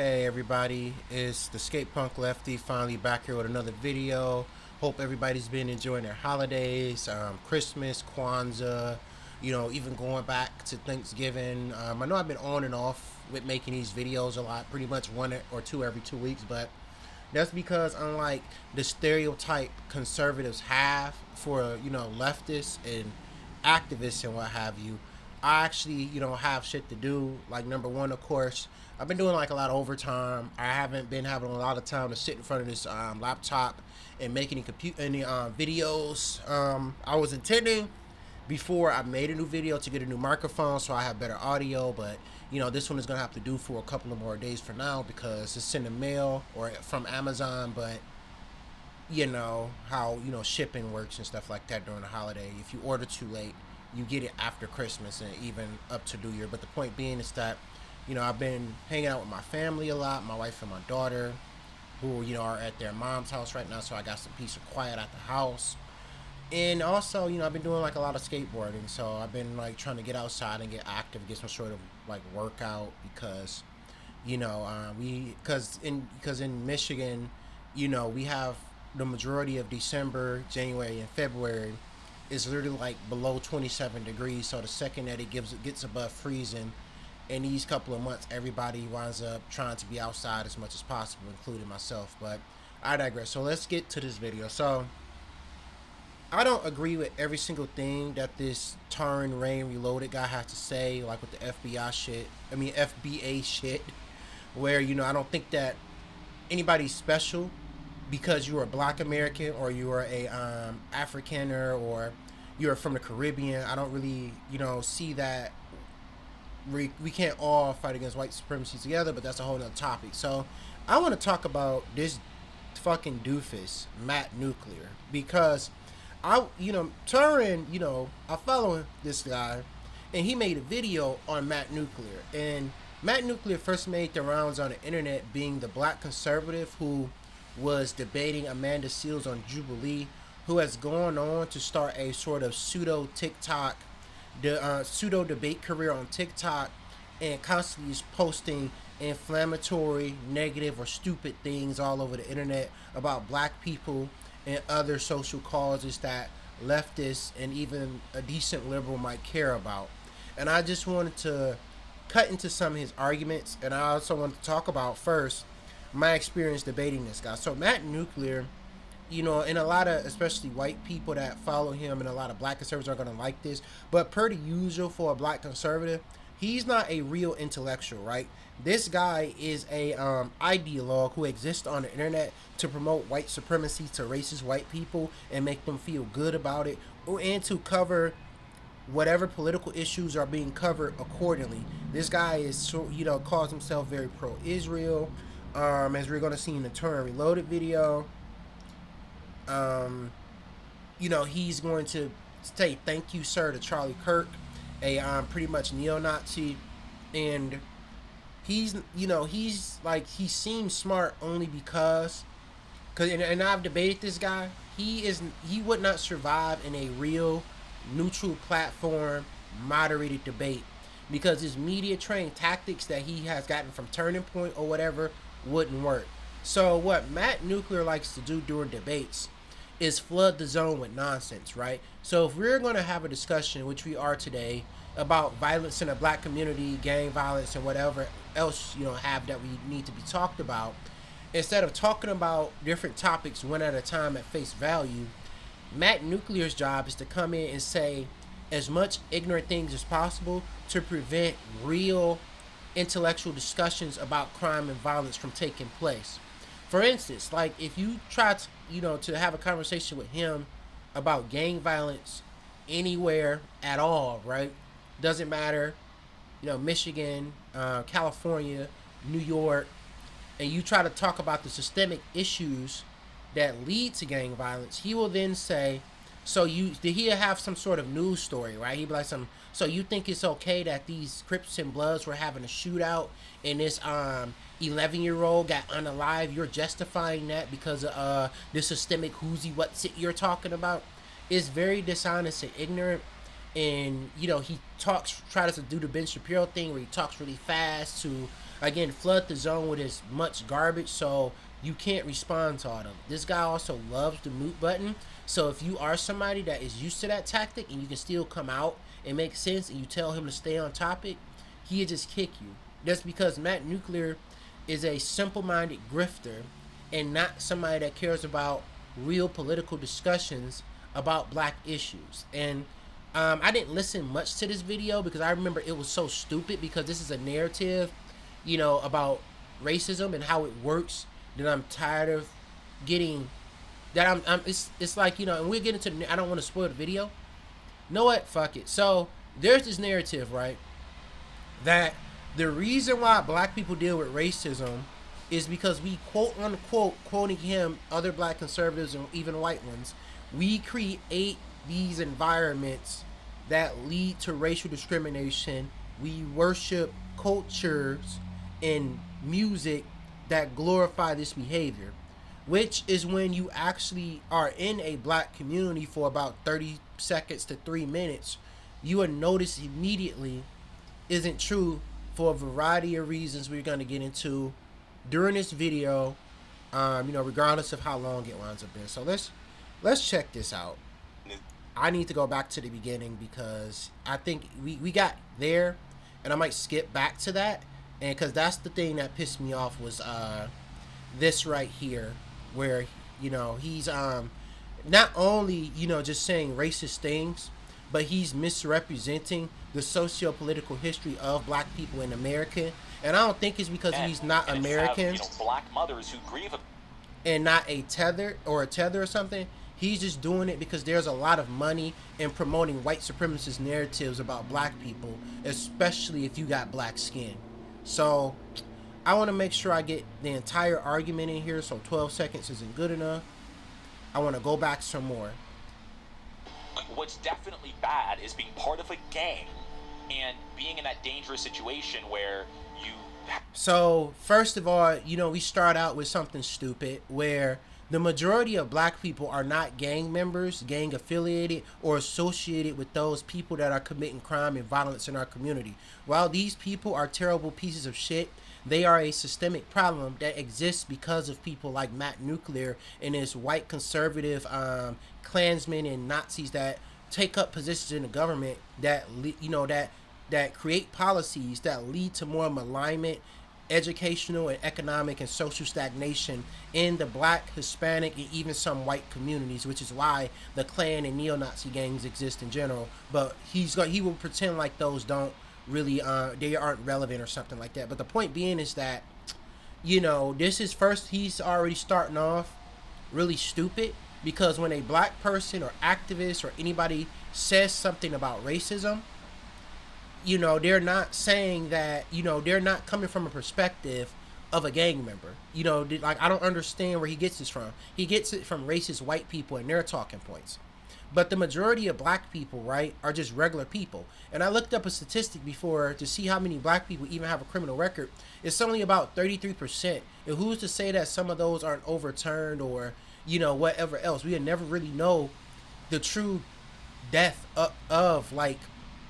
Hey everybody, it's the Skate Punk Lefty finally back here with another video. Hope everybody's been enjoying their holidays, Christmas, Kwanzaa, even going back to Thanksgiving. I know I've been on and off with making these videos a lot, pretty much one or two every 2 weeks, but that's because unlike the stereotype conservatives have for, leftists and activists and what have you, I actually, have shit to do. Like number one, of course, I've been doing like a lot of overtime. I haven't been having a lot of time to sit in front of this laptop and make any videos. I was intending before I made a new video to get a new microphone so I have better audio, but this one is gonna have to do for a couple of more days for now because it's in the mail or from Amazon. But you know how shipping works and stuff like that during the holiday. If you order too late, you get it after Christmas and even up to New Year. But the point being is that I've been hanging out with my family a lot, my wife and my daughter, who are at their mom's house right now, so I got some peace and quiet at the house. And also, I've been doing like a lot of skateboarding, so I've been like trying to get outside and get active, get some sort of like workout because, because in Michigan, we have the majority of December, January, and February is literally like below 27 degrees. So the second that it gets above freezing, in these couple of months, everybody winds up trying to be outside as much as possible, including myself. But I digress. So let's get to this video. So I don't agree with every single thing that this Turn Rain Reloaded guy has to say, like with the FBI shit. FBA shit, where I don't think that anybody's special because you're a Black American or you are a Afrikaner or you're from the Caribbean. I don't really see that we can't all fight against white supremacy together, but that's a whole nother topic. So I want to talk about this fucking doofus Matt Nuclear because I follow this guy, and he made a video on Matt Nuclear. And Matt Nuclear first made the rounds on the internet being the black conservative who was debating Amanda Seales on Jubilee, who has gone on to start a sort of pseudo debate career on TikTok, and constantly is posting inflammatory, negative, or stupid things all over the internet about black people and other social causes that leftists and even a decent liberal might care about. And I just wanted to cut into some of his arguments, and I also wanted to talk about first my experience debating this guy. So Matt Nuclear, and a lot of especially white people that follow him and a lot of black conservatives are going to like this, but per the usual for a black conservative, he's not a real intellectual, right? This guy is a ideologue who exists on the internet to promote white supremacy to racist white people and make them feel good about it, and to cover whatever political issues are being covered accordingly. This guy is calls himself very pro-Israel, as we're going to see in the Turn Reloaded video. He's going to say thank you, sir, to Charlie Kirk, a pretty much neo-Nazi, and he's he seems smart only because and I've debated this guy. He would not survive in a real neutral platform moderated debate because his media trained tactics that he has gotten from Turning Point or whatever wouldn't work. So what Matt Nuclear likes to do during debates is flood the zone with nonsense, right? So if we're going to have a discussion, which we are today, about violence in the black community, gang violence, and whatever else have that we need to be talked about, instead of talking about different topics one at a time at face value, Matt Nuclear's job is to come in and say as much ignorant things as possible to prevent real intellectual discussions about crime and violence from taking place. For instance, like if you try to have a conversation with him about gang violence anywhere at all, right? Doesn't matter, Michigan, California, New York, and you try to talk about the systemic issues that lead to gang violence, he will then say, so he'll have some sort of news story, right? He'd be like so you think it's okay that these Crips and Bloods were having a shootout and this 11-year-old got unalive? You're justifying that because of the systemic who's what's it you're talking about? It's very dishonest and ignorant. And he tries to do the Ben Shapiro thing where he talks really fast to again, flood the zone with as much garbage so you can't respond to all of them. This guy also loves the mute button. So if you are somebody that is used to that tactic and you can still come out and make sense and you tell him to stay on topic, he'll just kick you. That's because Matt Nuclear is a simple-minded grifter and not somebody that cares about real political discussions about black issues. And I didn't listen much to this video because I remember it was so stupid because this is a narrative, about racism and how it works that I'm tired of getting. That it's like, and we'll get into. I don't want to spoil the video. You know what? Fuck it. So there's this narrative, right? That the reason why black people deal with racism is because we quote unquote, quoting him, other black conservatives and even white ones, we create these environments that lead to racial discrimination. We worship cultures and music that glorify this behavior, which is when you actually are in a black community for about 30 seconds to 3 minutes, you will notice immediately isn't true for a variety of reasons we're going to get into during this video, regardless of how long it winds up being. So let's check this out. I need to go back to the beginning because I think we got there, and I might skip back to that, and because that's the thing that pissed me off was this right here, where he's not only just saying racist things, but he's misrepresenting the socio-political history of black people in America. And I don't think it's because he's not American. Black mothers who grieve and not a tether or something. He's just doing it because there's a lot of money in promoting white supremacist narratives about black people, especially if you got black skin. So I want to make sure I get the entire argument in here, so 12 seconds isn't good enough. I want to go back some more. What's definitely bad is being part of a gang and being in that dangerous situation where you... So, first of all, we start out with something stupid where the majority of black people are not gang members, gang affiliated, or associated with those people that are committing crime and violence in our community. While these people are terrible pieces of shit, they are a systemic problem that exists because of people like Matt Nuclear and his white conservative Klansmen and Nazis that take up positions in the government that that create policies that lead to more malignment, educational and economic and social stagnation in the black, Hispanic, and even some white communities, which is why the Klan and neo-Nazi gangs exist in general. But he will pretend like those don't really they aren't relevant or something like that. But the point being is that this is he's already starting off really stupid, because when a black person or activist or anybody says something about racism, they're not saying that, they're not coming from a perspective of a gang member. Like, I don't understand where he gets this from. He gets it from racist white people and their talking points. But the majority of black people, right, are just regular people. And I looked up a statistic before to see how many black people even have a criminal record. It's only about 33%. And who's to say that some of those aren't overturned or, whatever else? We would never really know the true depth of like,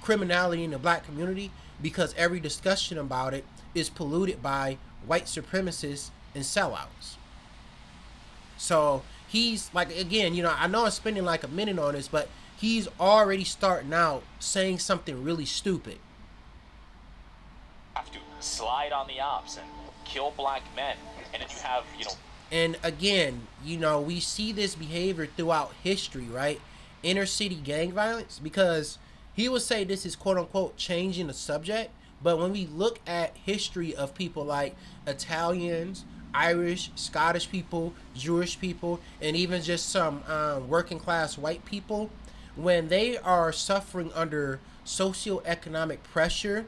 criminality in the black community, because every discussion about it is polluted by white supremacists and sellouts. So he's like, again, I know I'm spending like a minute on this, but he's already starting out saying something really stupid. Have to slide on the ops and kill black men, and then you have, And again, we see this behavior throughout history, right? Inner city gang violence, because he would say this is quote unquote changing the subject, but when we look at history of people like Italians, Irish, Scottish people, Jewish people, and even just some working class white people, when they are suffering under socioeconomic pressure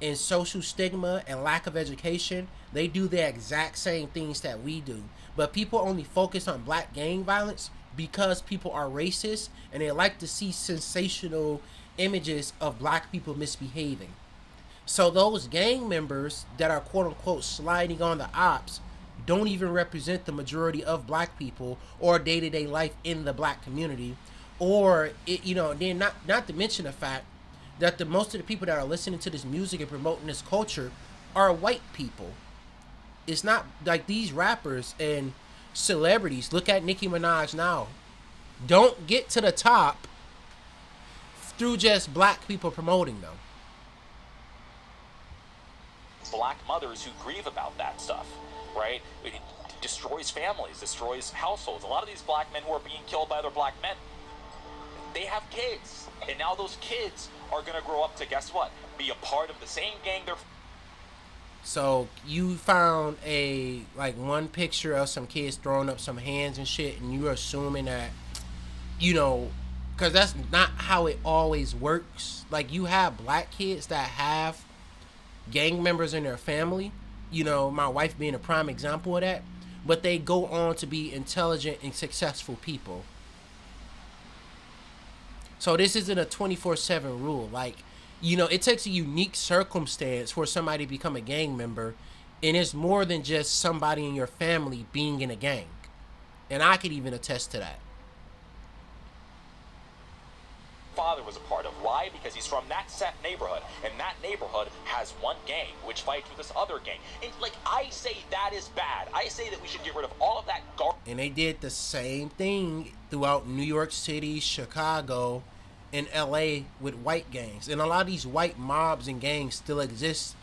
and social stigma and lack of education, they do the exact same things that we do. But people only focus on black gang violence because people are racist and they like to see sensational images of black people misbehaving. So those gang members that are quote unquote sliding on the ops don't even represent the majority of black people or day-to-day life in the black community. Or then not to mention the fact that most of the people that are listening to this music and promoting this culture are white people. It's not like these rappers and celebrities. Look at Nicki Minaj now. Don't get to the top through just black people promoting them. Black mothers who grieve about that stuff, right? It destroys families, destroys households. A lot of these black men who are being killed by other black men, they have kids. And now those kids are going to grow up to, guess what? Be a part of the same gang they're... So you found a like one picture of some kids throwing up some hands and shit, and you're assuming that, you know, because that's not how it always works. Like, you have black kids that have gang members in their family, you know, my wife being a prime example of that, but they go on to be intelligent and successful people. So this isn't a 24/7 rule. Like, you know, it takes a unique circumstance for somebody to become a gang member, and it's more than just somebody in your family being in a gang. And I could even attest to that. Father was a part of. Why? Because he's from that set neighborhood, and that neighborhood has one gang which fights with this other gang. And like, I say that is bad. I say that we should get rid of all of that garbage. And they did the same thing throughout New York City, Chicago, and LA with white gangs. And a lot of these white mobs and gangs still exist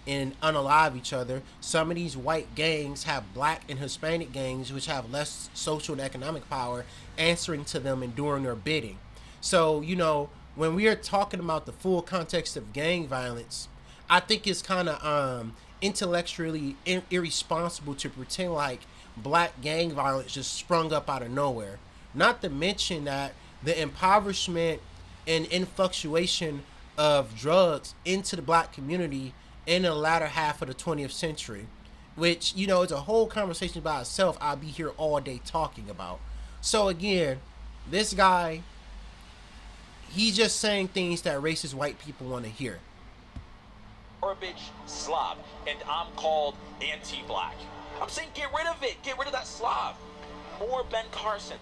and unalive each other. Some of these white gangs have black and Hispanic gangs which have less social and economic power answering to them and doing their bidding. So, you know, when we are talking about the full context of gang violence, I think it's kind of intellectually irresponsible to pretend like black gang violence just sprung up out of nowhere. Not to mention that the impoverishment and influctuation of drugs into the black community in the latter half of the 20th century, which, you know, is a whole conversation by itself I'll be here all day talking about. So again, this guy, he's just saying things that racist white people want to hear. Garbage slob, and I'm called anti-black. I'm saying get rid of it. Get rid of that slob. More Ben Carson.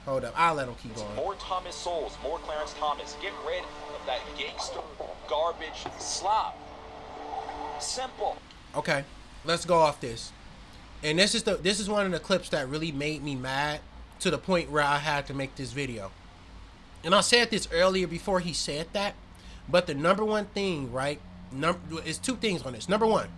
Hold up, I'll let him keep going. More Thomas Souls, more Clarence Thomas. Get rid of that gangster garbage slob. Simple. Okay, let's go off this. And this is one of the clips that really made me mad to the point where I had to make this video. And I said this earlier before he said that, but the number one thing, right? It's two things on this. Number one,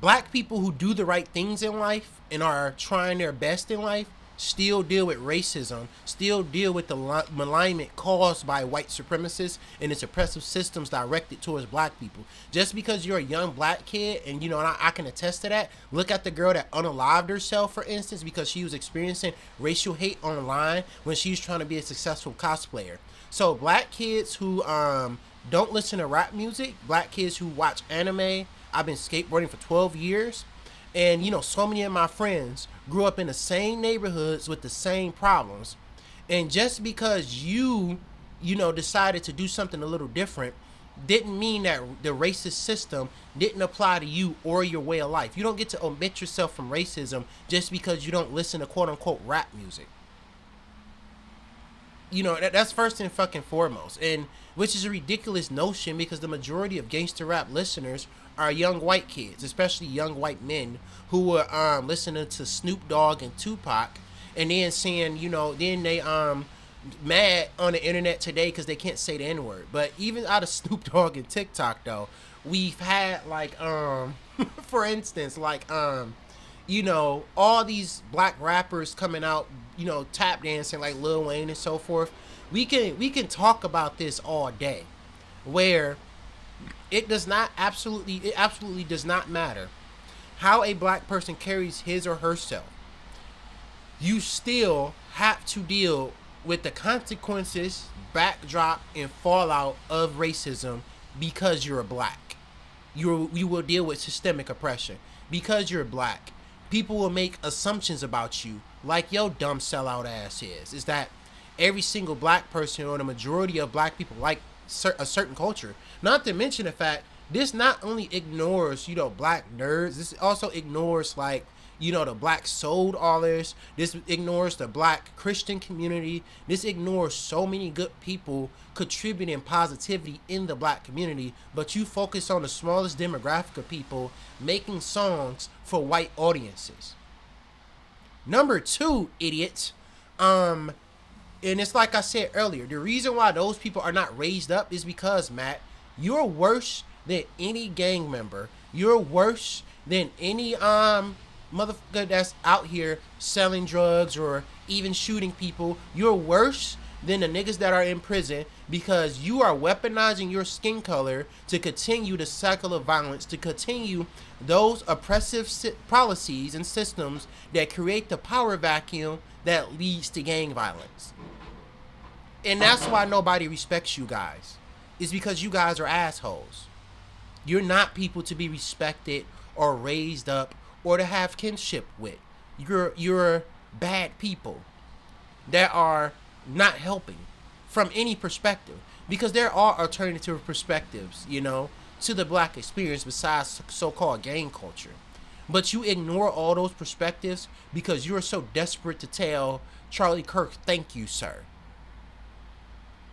black people who do the right things in life and are trying their best in life still deal with racism, still deal with the malignment caused by white supremacists and its oppressive systems directed towards black people. Just because you're a young black kid, and you know, and I can attest to that. Look at the girl that unalived herself, for instance, because she was experiencing racial hate online when she was trying to be a successful cosplayer. So black kids who don't listen to rap music, black kids who watch anime. I've been skateboarding for 12 years. And, you know, so many of my friends grew up in the same neighborhoods with the same problems. And just because you know, decided to do something a little different didn't mean that the racist system didn't apply to you or your way of life. You don't get to omit yourself from racism just because you don't listen to quote-unquote rap music. You know, that's first and fucking foremost. And which is a ridiculous notion because the majority of gangster rap listeners are young white kids, especially young white men who were listening to Snoop Dogg and Tupac, and then saying, you know, then they mad on the internet today because they can't say the N-word. But even out of Snoop Dogg and TikTok though, we've had like for instance, like you know, all these black rappers coming out, you know, tap dancing like Lil Wayne and so forth. We can talk about this all day, where it absolutely does not matter how a black person carries his or herself. You still have to deal with the consequences, backdrop, and fallout of racism because you're a black. You will deal with systemic oppression because you're black. People will make assumptions about you, like your dumb sellout ass is that every single black person or the majority of black people like a certain culture. Not to mention the fact this not only ignores, you know, black nerds, this also ignores, like, you know, the black soul artists. This ignores the black Christian community. This ignores so many good people contributing positivity in the black community, but you focus on the smallest demographic of people making songs for white audiences. Number two, idiots. And it's like I said earlier, the reason why those people are not raised up is because, Matt, you're worse than any gang member. You're worse than any motherfucker that's out here selling drugs or even shooting people. You're worse than the niggas that are in prison because you are weaponizing your skin color to continue the cycle of violence, to continue those oppressive policies and systems that create the power vacuum that leads to gang violence. And that's why nobody respects you guys. It's because you guys are assholes. You're not people to be respected or raised up or to have kinship with. You're bad people that are not helping from any perspective, because there are alternative perspectives, you know, to the black experience besides so-called gang culture. But you ignore all those perspectives because you're so desperate to tell Charlie Kirk, thank you, sir.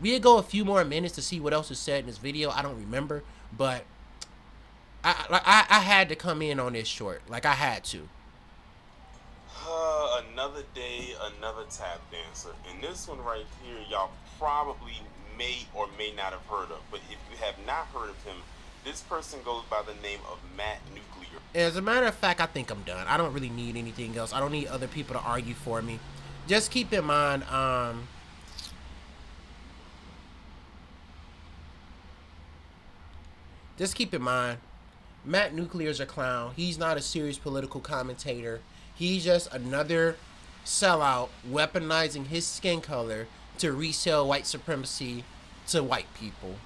We'll go a few more minutes to see what else is said in this video. I don't remember, but I had to come in on this short. Like, I had to. Another day, another tap dancer. And this one right here, y'all probably may or may not have heard of. But if you have not heard of him, this person goes by the name of Matt Nuclear. As a matter of fact, I think I'm done. I don't really need anything else. I don't need other people to argue for me. Just keep in mind, Matt Nuclear's a clown. He's not a serious political commentator. He's just another sellout weaponizing his skin color to resell white supremacy to white people.